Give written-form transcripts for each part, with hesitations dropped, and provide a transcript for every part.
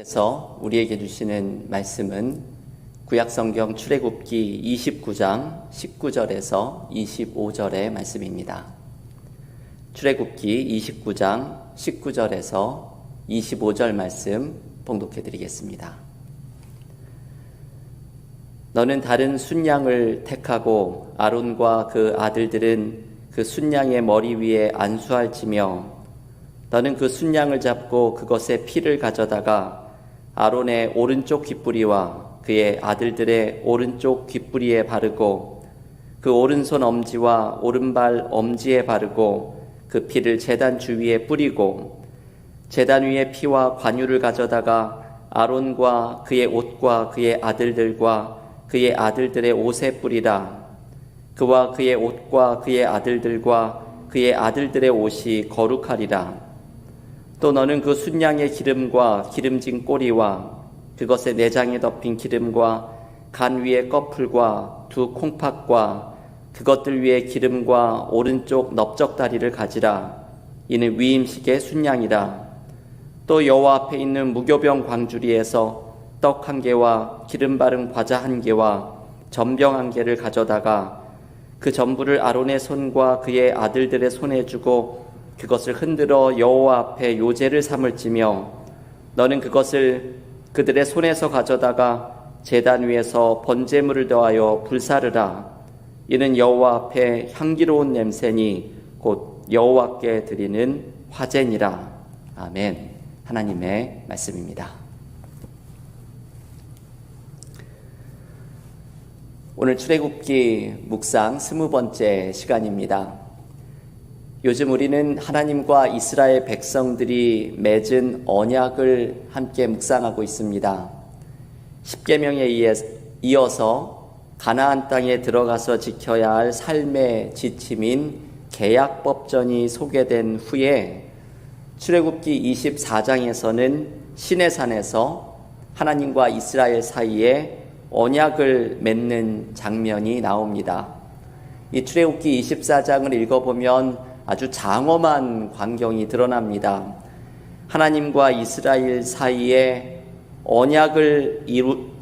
하나님께서 우리에게 주시는 말씀은 구약성경 출애굽기 29장 19절에서 25절의 말씀입니다. 출애굽기 29장 19절에서 25절 말씀 봉독해 드리겠습니다. 너는 다른 순양을 택하고 아론과 그 아들들은 그 순양의 머리 위에 안수할지며 너는 그 순양을 잡고 그것의 피를 가져다가 아론의 오른쪽 귓부리와 그의 아들들의 오른쪽 귓부리에 바르고 그 오른손 엄지와 오른발 엄지에 바르고 그 피를 제단 주위에 뿌리고 제단 위에 피와 관유를 가져다가 아론과 그의 옷과 그의 아들들과 그의 아들들의 옷에 뿌리라. 그와 그의 옷과 그의 아들들과 그의 아들들의 옷이 거룩하리라. 또 너는 그 순양의 기름과 기름진 꼬리와 그것의 내장에 덮인 기름과 간 위의 꺼풀과 두 콩팥과 그것들 위에 기름과 오른쪽 넓적다리를 가지라. 이는 위임식의 순양이라. 또 여호와 앞에 있는 무교병 광주리에서 떡 한 개와 기름 바른 과자 한 개와 전병 한 개를 가져다가 그 전부를 아론의 손과 그의 아들들의 손에 주고 그것을 흔들어 여호와 앞에 요제를 삼을지며 너는 그것을 그들의 손에서 가져다가 제단 위에서 번제물을 더하여 불사르라. 이는 여호와 앞에 향기로운 냄새니 곧 여호와께 드리는 화제니라. 아멘. 하나님의 말씀입니다. 오늘 출애굽기 묵상 20번째 시간입니다. 요즘 우리는 하나님과 이스라엘 백성들이 맺은 언약을 함께 묵상하고 있습니다. 십계명에 이어서 가나안 땅에 들어가서 지켜야 할 삶의 지침인 계약법전이 소개된 후에 출애굽기 24장에서는 시내산에서 하나님과 이스라엘 사이에 언약을 맺는 장면이 나옵니다. 이 출애굽기 24장을 읽어보면 아주 장엄한 광경이 드러납니다. 하나님과 이스라엘 사이에 언약을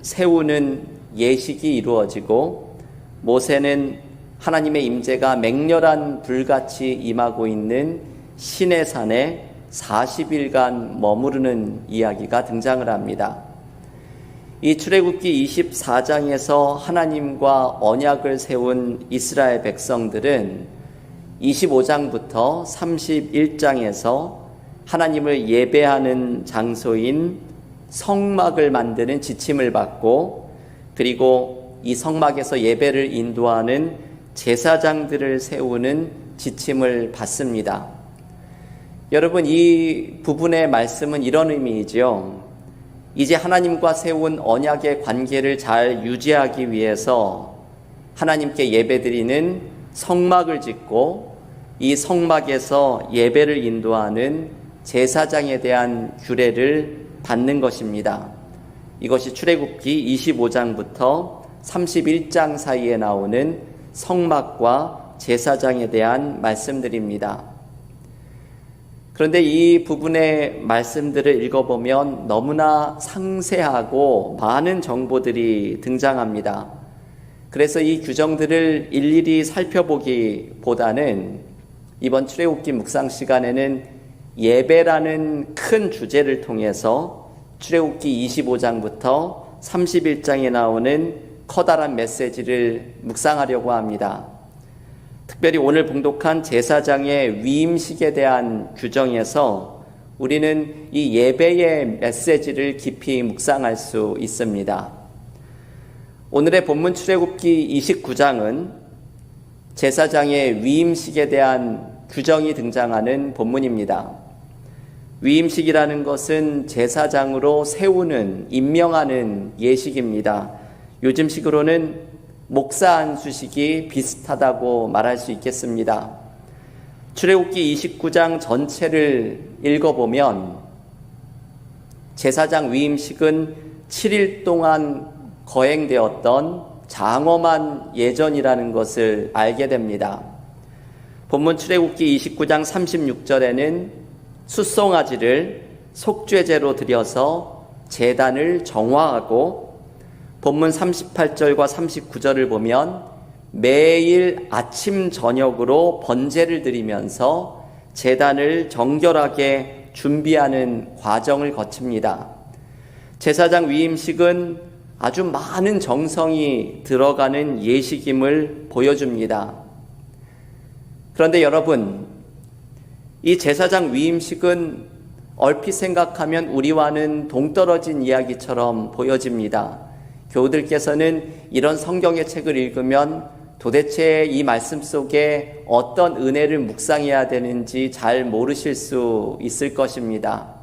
세우는 예식이 이루어지고 모세는 하나님의 임재가 맹렬한 불같이 임하고 있는 시내산에 40일간 머무르는 이야기가 등장을 합니다. 이 출애굽기 24장에서 하나님과 언약을 세운 이스라엘 백성들은 25장부터 31장에서 하나님을 예배하는 장소인 성막을 만드는 지침을 받고 그리고 이 성막에서 예배를 인도하는 제사장들을 세우는 지침을 받습니다. 여러분, 이 부분의 말씀은 이런 의미이죠. 이제 하나님과 세운 언약의 관계를 잘 유지하기 위해서 하나님께 예배드리는 성막을 짓고 이 성막에서 예배를 인도하는 제사장에 대한 규례를 받는 것입니다. 이것이 출애굽기 25장부터 31장 사이에 나오는 성막과 제사장에 대한 말씀들입니다. 그런데 이 부분의 말씀들을 읽어보면 너무나 상세하고 많은 정보들이 등장합니다. 그래서 이 규정들을 일일이 살펴보기보다는 이번 출애굽기 묵상 시간에는 예배라는 큰 주제를 통해서 출애굽기 25장부터 31장에 나오는 커다란 메시지를 묵상하려고 합니다. 특별히 오늘 봉독한 제사장의 위임식에 대한 규정에서 우리는 이 예배의 메시지를 깊이 묵상할 수 있습니다. 오늘의 본문 출애굽기 29장은 제사장의 위임식에 대한 규정이 등장하는 본문입니다. 위임식이라는 것은 제사장으로 세우는, 임명하는 예식입니다. 요즘식으로는 목사 안수식이 비슷하다고 말할 수 있겠습니다. 출애굽기 29장 전체를 읽어보면 제사장 위임식은 7일 동안 거행되었던 장엄한 예전이라는 것을 알게 됩니다. 본문 출애굽기 29장 36절에는 숫송아지를 속죄제로 드려서 제단을 정화하고 본문 38절과 39절을 보면 매일 아침 저녁으로 번제를 드리면서 제단을 정결하게 준비하는 과정을 거칩니다. 제사장 위임식은 아주 많은 정성이 들어가는 예식임을 보여줍니다. 그런데 여러분, 이 제사장 위임식은 얼핏 생각하면 우리와는 동떨어진 이야기처럼 보여집니다. 교우들께서는 이런 성경의 책을 읽으면 도대체 이 말씀 속에 어떤 은혜를 묵상해야 되는지 잘 모르실 수 있을 것입니다.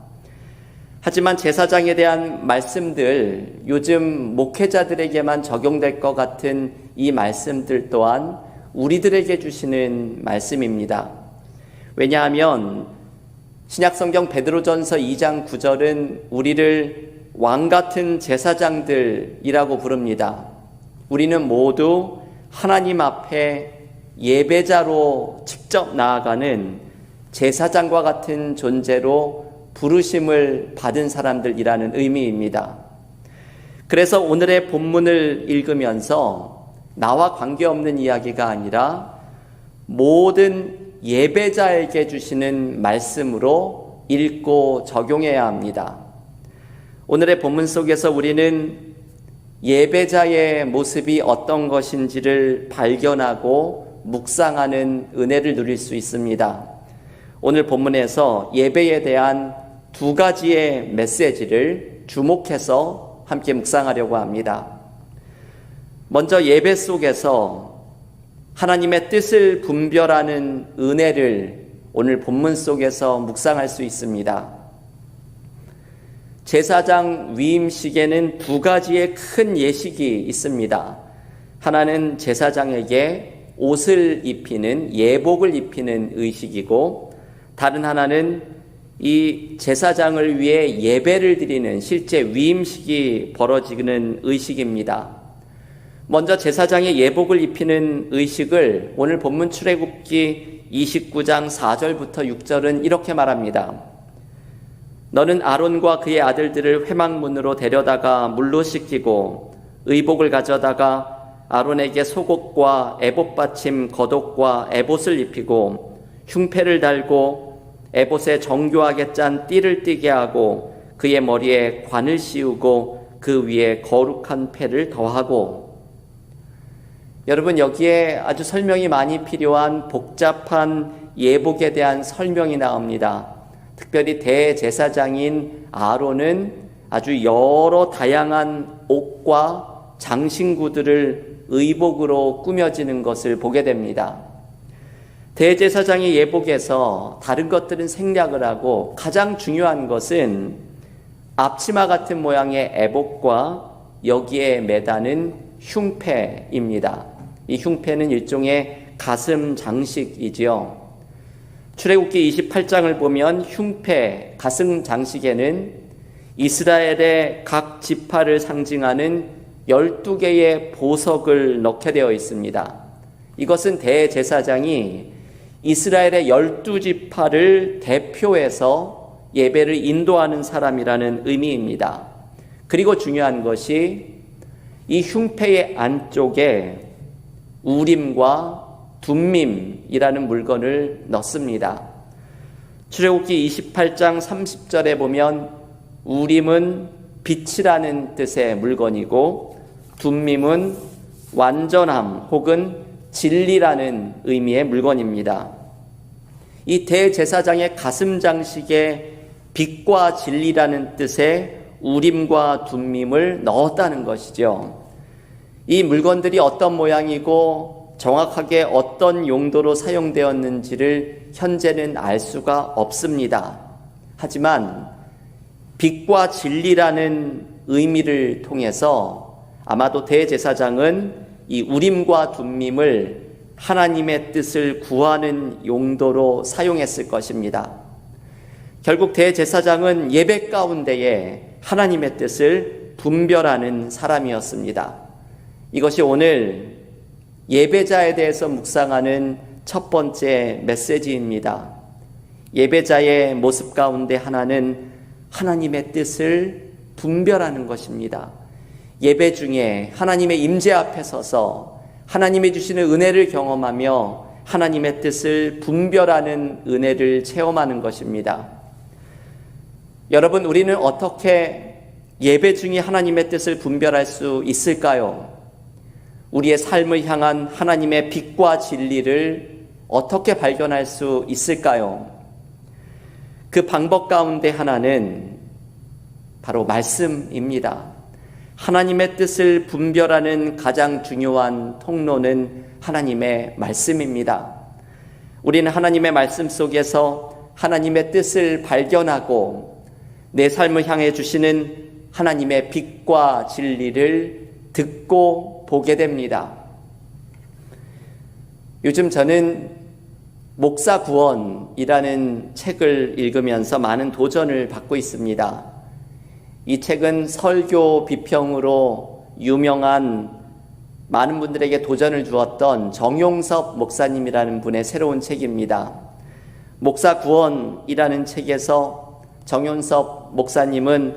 하지만 제사장에 대한 말씀들, 요즘 목회자들에게만 적용될 것 같은 이 말씀들 또한 우리들에게 주시는 말씀입니다. 왜냐하면 신약성경 베드로전서 2장 9절은 우리를 왕같은 제사장들이라고 부릅니다. 우리는 모두 하나님 앞에 예배자로 직접 나아가는 제사장과 같은 존재로 부르심을 받은 사람들이라는 의미입니다. 그래서 오늘의 본문을 읽으면서 나와 관계없는 이야기가 아니라 모든 예배자에게 주시는 말씀으로 읽고 적용해야 합니다. 오늘의 본문 속에서 우리는 예배자의 모습이 어떤 것인지를 발견하고 묵상하는 은혜를 누릴 수 있습니다. 오늘 본문에서 예배에 대한 두 가지의 메시지를 주목해서 함께 묵상하려고 합니다. 먼저 예배 속에서 하나님의 뜻을 분별하는 은혜를 오늘 본문 속에서 묵상할 수 있습니다. 제사장 위임식에는 두 가지의 큰 예식이 있습니다. 하나는 제사장에게 옷을 입히는 예복을 입히는 의식이고, 다른 하나는 이 제사장을 위해 예배를 드리는 실제 위임식이 벌어지는 의식입니다. 먼저 제사장의 예복을 입히는 의식을 오늘 본문 출애굽기 29장 4절부터 6절은 이렇게 말합니다. 너는 아론과 그의 아들들을 회막문으로 데려다가 물로 씻기고 의복을 가져다가 아론에게 속옷과 에봇 받침 겉옷과 에봇을 입히고 흉패를 달고 에봇에 정교하게 짠 띠를 띠게 하고 그의 머리에 관을 씌우고 그 위에 거룩한 패를 더하고. 여러분, 여기에 아주 설명이 많이 필요한 복잡한 예복에 대한 설명이 나옵니다. 특별히 대제사장인 아론은 아주 여러 다양한 옷과 장신구들을 의복으로 꾸며지는 것을 보게 됩니다. 대제사장의 예복에서 다른 것들은 생략을 하고 가장 중요한 것은 앞치마 같은 모양의 에봇과 여기에 매다는 흉패입니다. 이 흉패는 일종의 가슴 장식이지요. 출애굽기 28장을 보면 흉패, 가슴 장식에는 이스라엘의 각 지파를 상징하는 12개의 보석을 넣게 되어 있습니다. 이것은 대제사장이 이스라엘의 12지파를 대표해서 예배를 인도하는 사람이라는 의미입니다. 그리고 중요한 것이 이 흉패의 안쪽에 우림과 둠밈이라는 물건을 넣습니다. 출애굽기 28장 30절에 보면 우림은 빛이라는 뜻의 물건이고 둠밈은 완전함 혹은 진리라는 의미의 물건입니다. 이 대제사장의 가슴 장식에 빛과 진리라는 뜻의 우림과 둠밈을 넣었다는 것이죠. 이 물건들이 어떤 모양이고 정확하게 어떤 용도로 사용되었는지를 현재는 알 수가 없습니다. 하지만 빛과 진리라는 의미를 통해서 아마도 대제사장은 이 우림과 둠밈을 하나님의 뜻을 구하는 용도로 사용했을 것입니다. 결국 대제사장은 예배 가운데에 하나님의 뜻을 분별하는 사람이었습니다. 이것이 오늘 예배자에 대해서 묵상하는 첫 번째 메시지입니다. 예배자의 모습 가운데 하나는 하나님의 뜻을 분별하는 것입니다. 예배 중에 하나님의 임재 앞에 서서 하나님이 주시는 은혜를 경험하며 하나님의 뜻을 분별하는 은혜를 체험하는 것입니다. 여러분, 우리는 어떻게 예배 중에 하나님의 뜻을 분별할 수 있을까요? 우리의 삶을 향한 하나님의 빛과 진리를 어떻게 발견할 수 있을까요? 그 방법 가운데 하나는 바로 말씀입니다. 하나님의 뜻을 분별하는 가장 중요한 통로는 하나님의 말씀입니다. 우리는 하나님의 말씀 속에서 하나님의 뜻을 발견하고 내 삶을 향해 주시는 하나님의 빛과 진리를 듣고 보게 됩니다. 요즘 저는 목사 구원이라는 책을 읽으면서 많은 도전을 받고 있습니다. 이 책은 설교 비평으로 유명한 많은 분들에게 도전을 주었던 정용섭 목사님이라는 분의 새로운 책입니다. 목사 구원이라는 책에서 정용섭 목사님은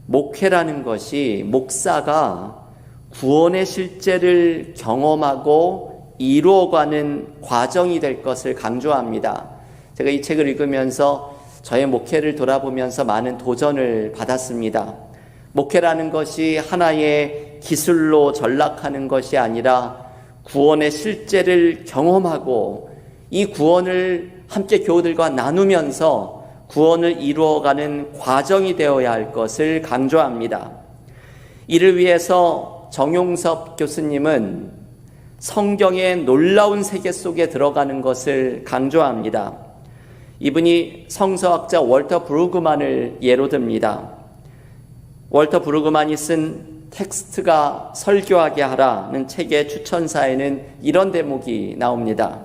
목회라는 것이 목사가 구원의 실제를 경험하고 이루어가는 과정이 될 것을 강조합니다. 제가 이 책을 읽으면서 저의 목회를 돌아보면서 많은 도전을 받았습니다. 목회라는 것이 하나의 기술로 전락하는 것이 아니라 구원의 실제를 경험하고 이 구원을 함께 교우들과 나누면서 구원을 이루어가는 과정이 되어야 할 것을 강조합니다. 이를 위해서 정용섭 교수님은 성경의 놀라운 세계 속에 들어가는 것을 강조합니다. 이분이 성서학자 월터 브루그만을 예로 듭니다. 월터 브루그만이 쓴 텍스트가 설교하게 하라는 책의 추천사에는 이런 대목이 나옵니다.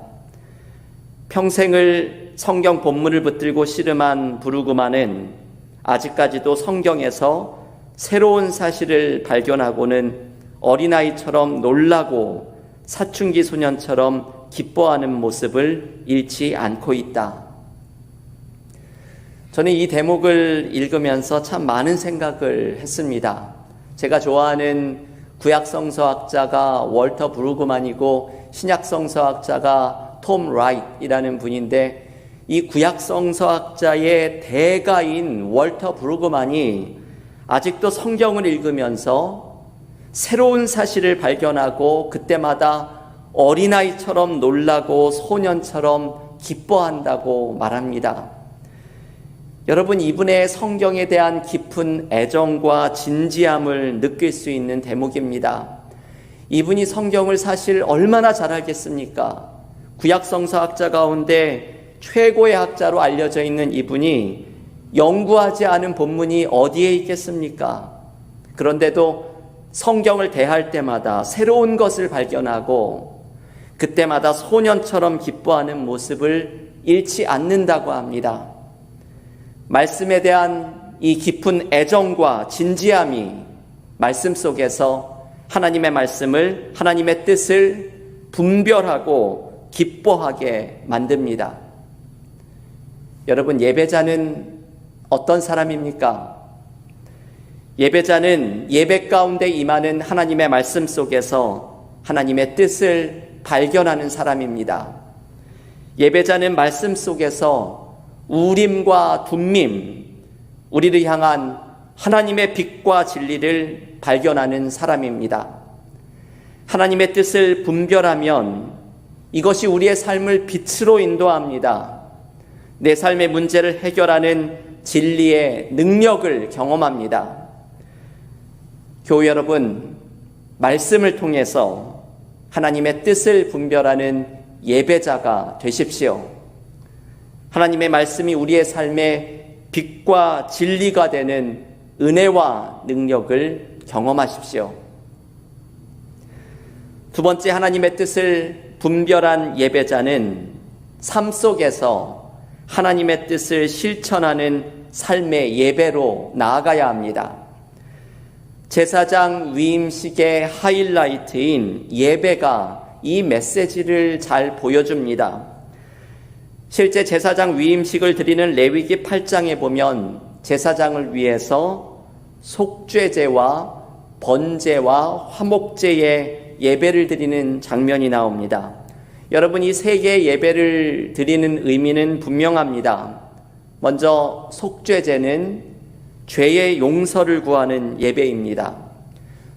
평생을 성경 본문을 붙들고 씨름한 브루그만은 아직까지도 성경에서 새로운 사실을 발견하고는 어린아이처럼 놀라고 사춘기 소년처럼 기뻐하는 모습을 잃지 않고 있다. 저는 이 대목을 읽으면서 참 많은 생각을 했습니다. 제가 좋아하는 구약성서학자가 월터 브루그만이고 신약성서학자가 톰 라이트이라는 분인데 이 구약성서학자의 대가인 월터 브루그만이 아직도 성경을 읽으면서 새로운 사실을 발견하고 그때마다 어린아이처럼 놀라고 소년처럼 기뻐한다고 말합니다. 여러분, 이분의 성경에 대한 깊은 애정과 진지함을 느낄 수 있는 대목입니다. 이분이 성경을 사실 얼마나 잘 알겠습니까? 구약성서학자 가운데 최고의 학자로 알려져 있는 이분이 연구하지 않은 본문이 어디에 있겠습니까? 그런데도 성경을 대할 때마다 새로운 것을 발견하고 그때마다 소년처럼 기뻐하는 모습을 잃지 않는다고 합니다. 말씀에 대한 이 깊은 애정과 진지함이 말씀 속에서 하나님의 말씀을, 하나님의 뜻을 분별하고 기뻐하게 만듭니다. 여러분, 예배자는 어떤 사람입니까? 예배자는 예배 가운데 임하는 하나님의 말씀 속에서 하나님의 뜻을 발견하는 사람입니다. 예배자는 말씀 속에서 우림과 둠밈, 우리를 향한 하나님의 빛과 진리를 발견하는 사람입니다. 하나님의 뜻을 분별하면 이것이 우리의 삶을 빛으로 인도합니다. 내 삶의 문제를 해결하는 진리의 능력을 경험합니다. 교우 여러분, 말씀을 통해서 하나님의 뜻을 분별하는 예배자가 되십시오. 하나님의 말씀이 우리의 삶의 빛과 진리가 되는 은혜와 능력을 경험하십시오. 두 번째, 하나님의 뜻을 분별한 예배자는 삶 속에서 하나님의 뜻을 실천하는 삶의 예배로 나아가야 합니다. 제사장 위임식의 하이라이트인 예배가 이 메시지를 잘 보여줍니다. 실제 제사장 위임식을 드리는 레위기 8장에 보면 제사장을 위해서 속죄제와 번제와 화목제의 예배를 드리는 장면이 나옵니다. 여러분, 이 세 개의 예배를 드리는 의미는 분명합니다. 먼저 속죄제는 죄의 용서를 구하는 예배입니다.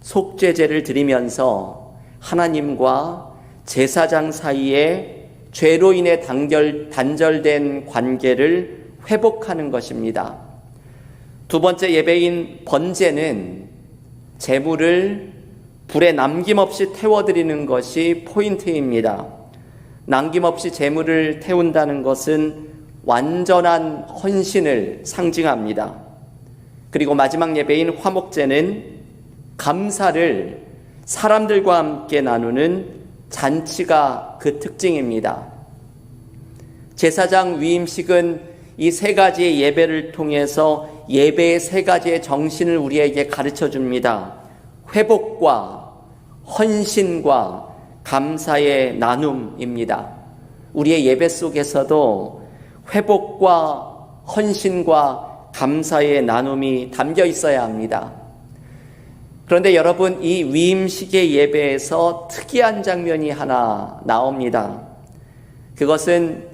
속죄제를 드리면서 하나님과 제사장 사이에 죄로 인해 단절된 관계를 회복하는 것입니다. 두 번째 예배인 번제는 제물을 불에 남김없이 태워드리는 것이 포인트입니다. 남김없이 제물을 태운다는 것은 완전한 헌신을 상징합니다. 그리고 마지막 예배인 화목제는 감사를 사람들과 함께 나누는 잔치가 그 특징입니다. 제사장 위임식은 이 세 가지의 예배를 통해서 예배의 세 가지의 정신을 우리에게 가르쳐 줍니다. 회복과 헌신과 감사의 나눔입니다. 우리의 예배 속에서도 회복과 헌신과 감사의 나눔이 담겨 있어야 합니다. 그런데 여러분, 이 위임식의 예배에서 특이한 장면이 하나 나옵니다. 그것은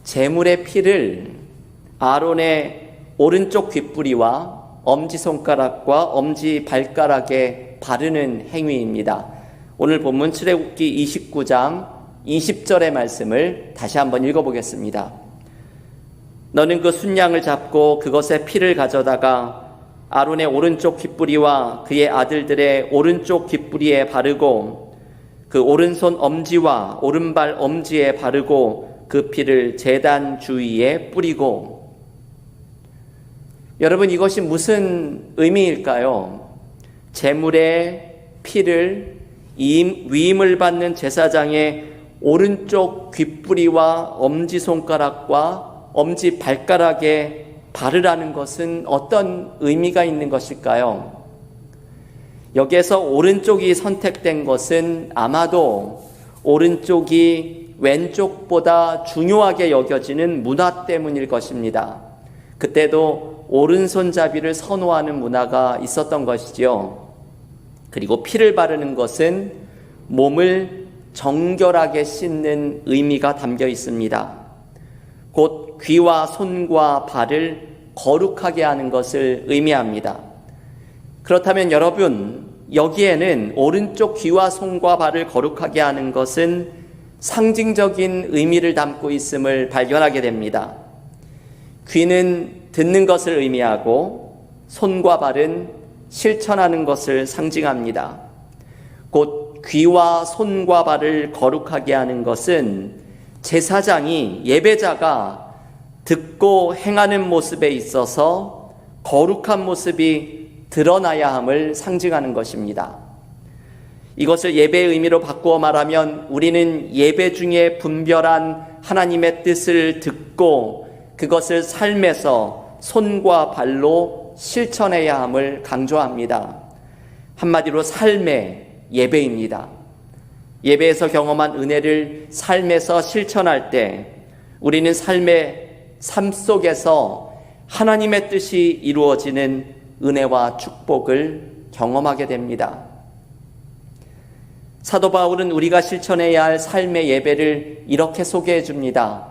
제물의 피를 아론의 오른쪽 귓부리와 엄지손가락과 엄지발가락에 바르는 행위입니다. 오늘 본문 출애굽기 29장 20절의 말씀을 다시 한번 읽어보겠습니다. 너는 그 순양을 잡고 그것의 피를 가져다가 아론의 오른쪽 귓부리와 그의 아들들의 오른쪽 귓부리에 바르고 그 오른손 엄지와 오른발 엄지에 바르고 그 피를 제단 주위에 뿌리고. 여러분, 이것이 무슨 의미일까요? 제물의 피를 위임을 받는 제사장의 오른쪽 귓부리와 엄지손가락과 엄지발가락에 바르라는 것은 어떤 의미가 있는 것일까요? 여기에서 오른쪽이 선택된 것은 아마도 오른쪽이 왼쪽보다 중요하게 여겨지는 문화 때문일 것입니다. 그때도 오른손잡이를 선호하는 문화가 있었던 것이지요. 그리고 피를 바르는 것은 몸을 정결하게 씻는 의미가 담겨 있습니다. 곧 귀와 손과 발을 거룩하게 하는 것을 의미합니다. 그렇다면 여러분, 여기에는 오른쪽 귀와 손과 발을 거룩하게 하는 것은 상징적인 의미를 담고 있음을 발견하게 됩니다. 귀는 듣는 것을 의미하고 손과 발은 실천하는 것을 상징합니다. 곧 귀와 손과 발을 거룩하게 하는 것은 제사장이, 예배자가 듣고 행하는 모습에 있어서 거룩한 모습이 드러나야 함을 상징하는 것입니다. 이것을 예배의 의미로 바꾸어 말하면 우리는 예배 중에 분별한 하나님의 뜻을 듣고 그것을 삶에서 손과 발로 실천해야 함을 강조합니다. 한마디로 삶의 예배입니다. 예배에서 경험한 은혜를 삶에서 실천할 때 우리는 삶 속에서 하나님의 뜻이 이루어지는 은혜와 축복을 경험하게 됩니다. 사도 바울은 우리가 실천해야 할 삶의 예배를 이렇게 소개해 줍니다.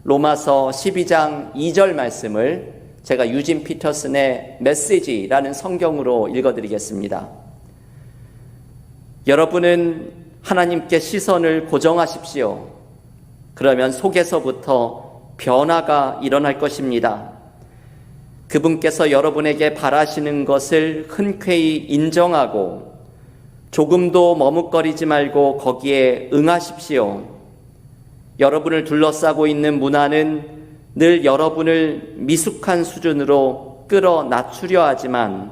로마서 12장 2절 말씀을 제가 유진 피터슨의 메시지라는 성경으로 읽어드리겠습니다. 여러분은 하나님께 시선을 고정하십시오. 그러면 속에서부터 변화가 일어날 것입니다. 그분께서 여러분에게 바라시는 것을 흔쾌히 인정하고 조금도 머뭇거리지 말고 거기에 응하십시오. 여러분을 둘러싸고 있는 문화는 늘 여러분을 미숙한 수준으로 끌어 낮추려 하지만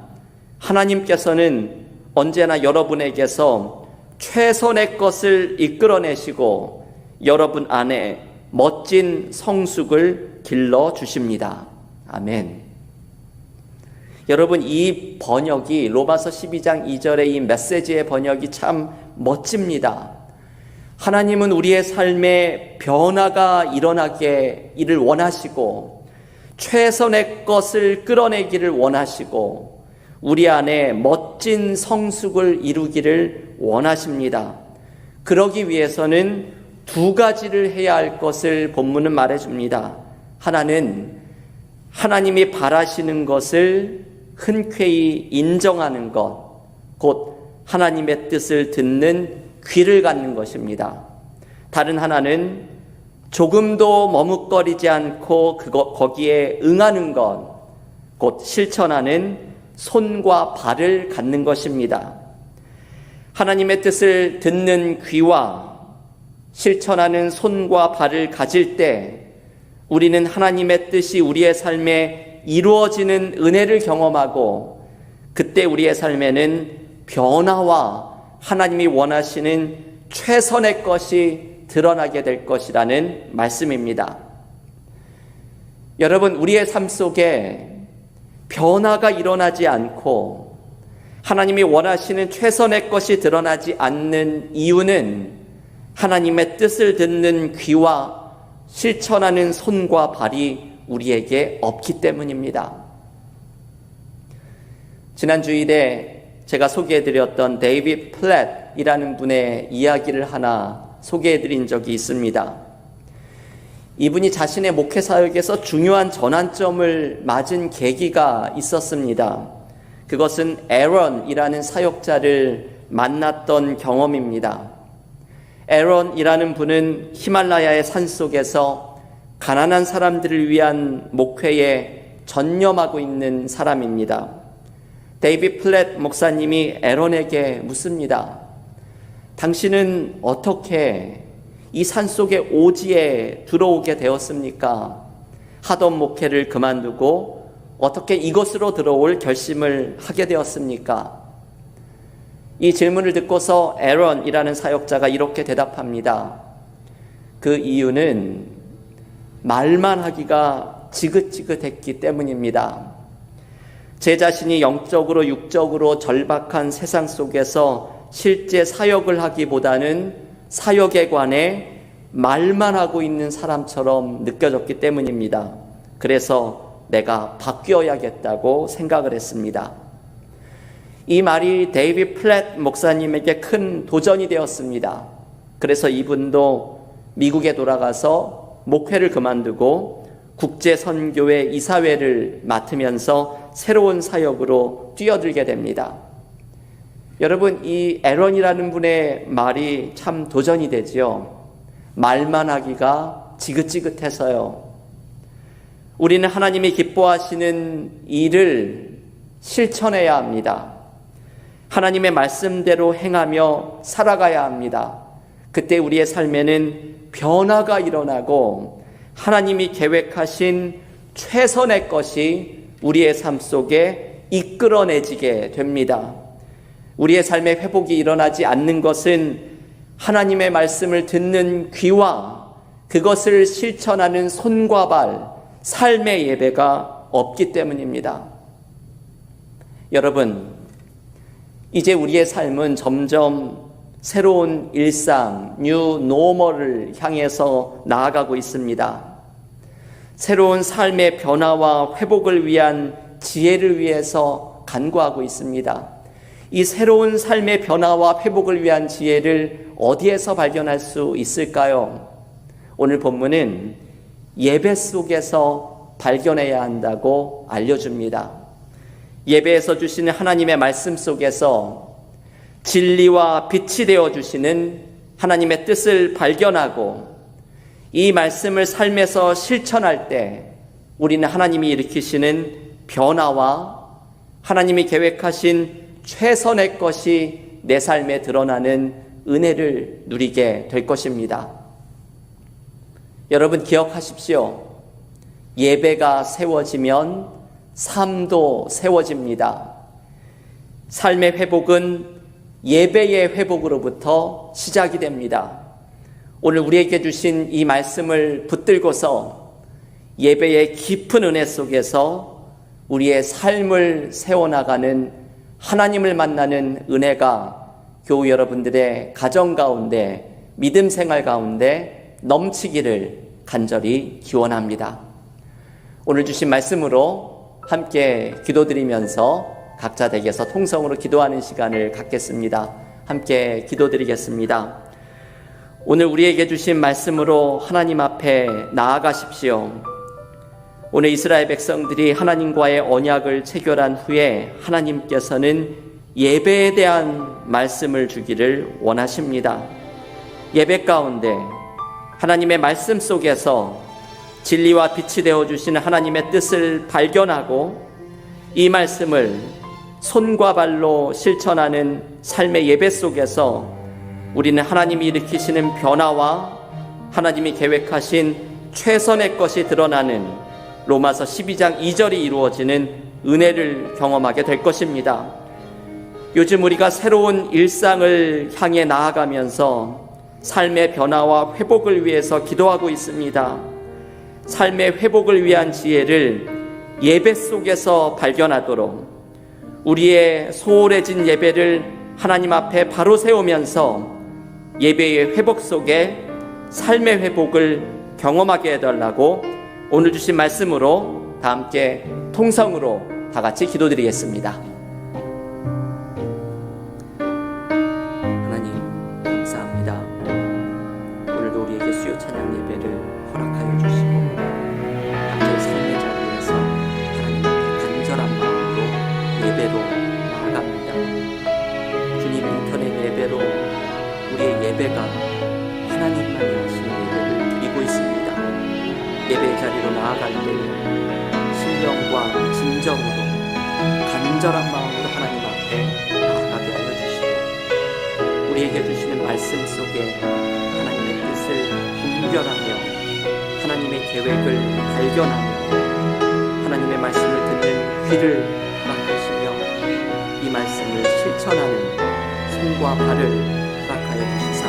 하나님께서는 언제나 여러분에게서 최선의 것을 이끌어내시고 여러분 안에 멋진 성숙을 길러주십니다. 아멘. 여러분, 이 번역이 로마서 12장 2절의 이 메시지의 번역이 참 멋집니다. 하나님은 우리의 삶에 변화가 일어나기를 원하시고 최선의 것을 끌어내기를 원하시고 우리 안에 멋진 성숙을 이루기를 원하십니다. 그러기 위해서는 두 가지를 해야 할 것을 본문은 말해줍니다. 하나는 하나님이 바라시는 것을 흔쾌히 인정하는 것, 곧 하나님의 뜻을 듣는 귀를 갖는 것입니다. 다른 하나는 조금도 머뭇거리지 않고 거기에 응하는 것, 곧 실천하는 손과 발을 갖는 것입니다. 하나님의 뜻을 듣는 귀와 실천하는 손과 발을 가질 때 우리는 하나님의 뜻이 우리의 삶에 이루어지는 은혜를 경험하고, 그때 우리의 삶에는 변화와 하나님이 원하시는 최선의 것이 드러나게 될 것이라는 말씀입니다. 여러분, 우리의 삶 속에 변화가 일어나지 않고 하나님이 원하시는 최선의 것이 드러나지 않는 이유는 하나님의 뜻을 듣는 귀와 실천하는 손과 발이 우리에게 없기 때문입니다. 지난 주일에 제가 소개해드렸던 데이비드 플랫이라는 분의 이야기를 하나 소개해드린 적이 있습니다. 이분이 자신의 목회 사역에서 중요한 전환점을 맞은 계기가 있었습니다. 그것은 에런이라는 사역자를 만났던 경험입니다. 에런이라는 분은 히말라야의 산속에서 가난한 사람들을 위한 목회에 전념하고 있는 사람입니다. 데이비드 플랫 목사님이 에런에게 묻습니다. 당신은 어떻게 이 산속의 오지에 들어오게 되었습니까? 하던 목회를 그만두고 어떻게 이곳으로 들어올 결심을 하게 되었습니까? 이 질문을 듣고서 에런이라는 사역자가 이렇게 대답합니다. 그 이유는 말만 하기가 지긋지긋했기 때문입니다. 제 자신이 영적으로 육적으로 절박한 세상 속에서 실제 사역을 하기보다는 사역에 관해 말만 하고 있는 사람처럼 느껴졌기 때문입니다. 그래서 내가 바뀌어야겠다고 생각을 했습니다. 이 말이 데이비드 플랫 목사님에게 큰 도전이 되었습니다. 그래서 이분도 미국에 돌아가서 목회를 그만두고 국제선교회 이사회를 맡으면서 새로운 사역으로 뛰어들게 됩니다. 여러분, 이 에런이라는 분의 말이 참 도전이 되지요. 말만 하기가 지긋지긋해서요. 우리는 하나님이 기뻐하시는 일을 실천해야 합니다. 하나님의 말씀대로 행하며 살아가야 합니다. 그때 우리의 삶에는 변화가 일어나고 하나님이 계획하신 최선의 것이 우리의 삶 속에 이끌어내지게 됩니다. 우리의 삶의 회복이 일어나지 않는 것은 하나님의 말씀을 듣는 귀와 그것을 실천하는 손과 발, 삶의 예배가 없기 때문입니다. 여러분, 이제 우리의 삶은 점점 새로운 일상, 뉴 노멀을 향해서 나아가고 있습니다. 새로운 삶의 변화와 회복을 위한 지혜를 위해서 간구하고 있습니다. 이 새로운 삶의 변화와 회복을 위한 지혜를 어디에서 발견할 수 있을까요? 오늘 본문은 예배 속에서 발견해야 한다고 알려줍니다. 예배에서 주시는 하나님의 말씀 속에서 진리와 빛이 되어주시는 하나님의 뜻을 발견하고 이 말씀을 삶에서 실천할 때 우리는 하나님이 일으키시는 변화와 하나님이 계획하신 최선의 것이 내 삶에 드러나는 은혜를 누리게 될 것입니다. 여러분, 기억하십시오. 예배가 세워지면 삶도 세워집니다. 삶의 회복은 예배의 회복으로부터 시작이 됩니다. 오늘 우리에게 주신 이 말씀을 붙들고서 예배의 깊은 은혜 속에서 우리의 삶을 세워나가는 하나님을 만나는 은혜가 교우 여러분들의 가정 가운데, 믿음 생활 가운데 넘치기를 간절히 기원합니다. 오늘 주신 말씀으로 함께 기도드리면서 각자 댁에서 통성으로 기도하는 시간을 갖겠습니다. 함께 기도드리겠습니다. 오늘 우리에게 주신 말씀으로 하나님 앞에 나아가십시오. 오늘 이스라엘 백성들이 하나님과의 언약을 체결한 후에 하나님께서는 예배에 대한 말씀을 주기를 원하십니다. 예배 가운데 하나님의 말씀 속에서 진리와 빛이 되어주시는 하나님의 뜻을 발견하고 이 말씀을 손과 발로 실천하는 삶의 예배 속에서 우리는 하나님이 일으키시는 변화와 하나님이 계획하신 최선의 것이 드러나는 로마서 12장 2절이 이루어지는 은혜를 경험하게 될 것입니다. 요즘 우리가 새로운 일상을 향해 나아가면서 삶의 변화와 회복을 위해서 기도하고 있습니다. 삶의 회복을 위한 지혜를 예배 속에서 발견하도록 우리의 소홀해진 예배를 하나님 앞에 바로 세우면서 예배의 회복 속에 삶의 회복을 경험하게 해달라고 오늘 주신 말씀으로 다 함께 통성으로 다 같이 기도드리겠습니다. 하나님 감사합니다. 오늘도 우리에게 수요 찬양 예배를 허락하여 주시고 각자의 삶의 자리에서 하나님 앞에 간절한 마음으로 예배로 나아갑니다. 주님, 인터넷 예배로 우리의 예배가 하나님만이 하시는 예배를 드리고 있습니다. 예배 자리로 나아갈 때에 신령과 진정으로 간절한 마음으로 하나님 앞에 나아가게 하여 주시고 우리에게 주시는 말씀 속에 하나님의 뜻을 분별하며 하나님의 계획을 발견하며 하나님의 말씀을 듣는 귀를 허락하시며 이 말씀을 실천하는 손과 발을 허락하여 주시사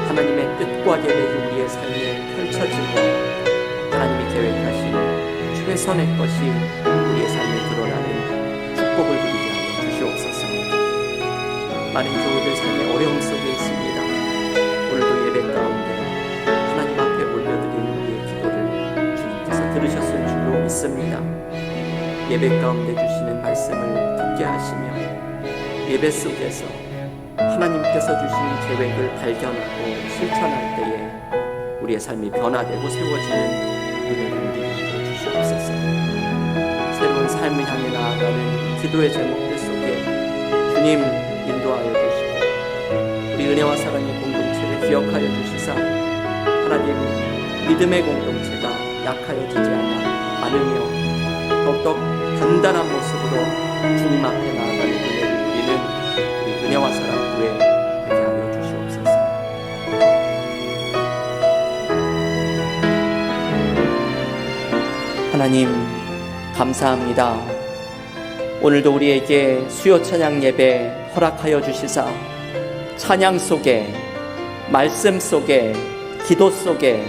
하나님의 뜻과 계획이 우리의 삶에 펼쳐지며 하나님이 계획하신 최선의 것이 우리의 삶에 드러나는 축복을 누리게 하여 주시옵소서. 많은 교우들 삶의 어려움 속에 있습니다. 오늘도 예배 가운데 하나님 앞에 올려드리는 우리의 기도를 주님께서 들으셨을 줄로 믿습니다. 예배 가운데 주시는 말씀을 듣게 하시며 예배 속에서 하나님께서 주신 계획을 발견하고 실천할 때에 우리의 삶이 변화되고 세워지는 은혜를 누리게 주시옵소서. 새로운 삶을 향해 나아가는 기도의 제목들 속에 주님 인도하여 주시고 우리 은혜와 사랑의 공동체를 기억하여 주시사 하나님 믿음의 공동체가 약하여지지 않으며 더욱더 단단한 모습으로 주님 앞에 나아가는 은혜를 누리는 우리 은혜와 사랑 교회 되게 하여 주시옵소서. 하나님 감사합니다. 오늘도 우리에게 수요 찬양 예배 허락하여 주시사 찬양 속에 말씀 속에 기도 속에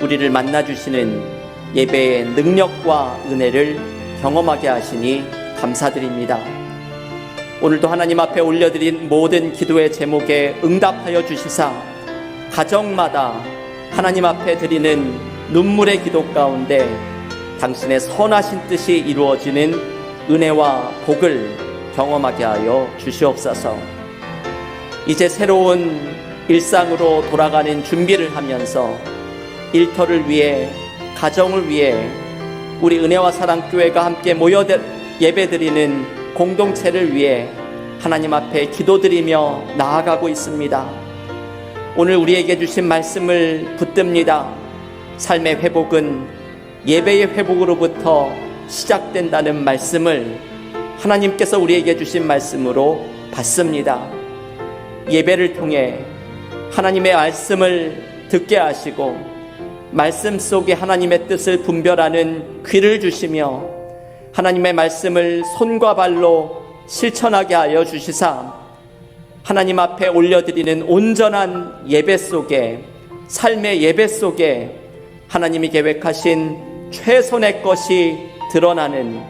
우리를 만나주시는 예배의 능력과 은혜를 경험하게 하시니 감사드립니다. 오늘도 하나님 앞에 올려드린 모든 기도의 제목에 응답하여 주시사 가정마다 하나님 앞에 드리는 눈물의 기도 가운데 당신의 선하신 뜻이 이루어지는 은혜와 복을 경험하게 하여 주시옵소서. 이제 새로운 일상으로 돌아가는 준비를 하면서 일터를 위해 가정을 위해 우리 은혜와 사랑교회가 함께 모여 예배드리는 공동체를 위해 하나님 앞에 기도드리며 나아가고 있습니다. 오늘 우리에게 주신 말씀을 붙듭니다. 삶의 회복은 예배의 회복으로부터 시작된다는 말씀을 하나님께서 우리에게 주신 말씀으로 받습니다. 예배를 통해 하나님의 말씀을 듣게 하시고 말씀 속에 하나님의 뜻을 분별하는 귀를 주시며 하나님의 말씀을 손과 발로 실천하게 하여 주시사 하나님 앞에 올려드리는 온전한 예배 속에 삶의 예배 속에 하나님이 계획하신 최선의 것이 드러나는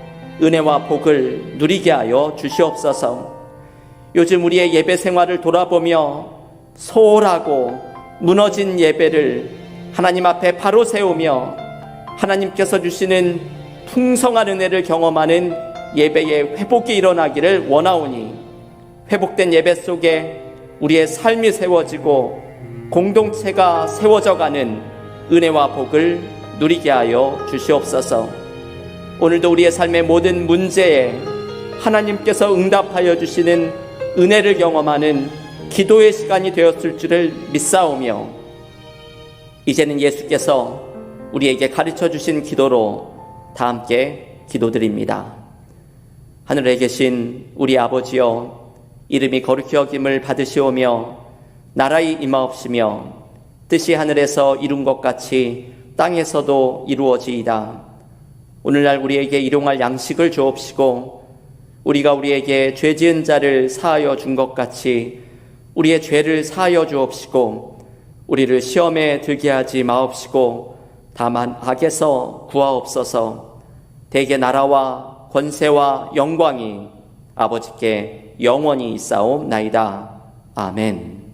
은혜와 복을 누리게 하여 주시옵소서. 요즘 우리의 예배 생활을 돌아보며 소홀하고 무너진 예배를 하나님 앞에 바로 세우며 하나님께서 주시는 풍성한 은혜를 경험하는 예배의 회복이 일어나기를 원하오니 회복된 예배 속에 우리의 삶이 세워지고 공동체가 세워져가는 은혜와 복을 누리게 하여 주시옵소서. 오늘도 우리의 삶의 모든 문제에 하나님께서 응답하여 주시는 은혜를 경험하는 기도의 시간이 되었을 줄을 믿사오며, 이제는 예수께서 우리에게 가르쳐 주신 기도로 다 함께 기도드립니다. 하늘에 계신 우리 아버지여, 이름이 거룩히 여김을 받으시오며 나라의 임하옵시며 뜻이 하늘에서 이룬 것 같이 땅에서도 이루어지이다. 오늘날 우리에게 일용할 양식을 주옵시고 우리가 우리에게 죄 지은 자를 사하여 준 것 같이 우리의 죄를 사하여 주옵시고 우리를 시험에 들게 하지 마옵시고 다만 악에서 구하옵소서. 대개 나라와 권세와 영광이 아버지께 영원히 있사옵나이다. 아멘.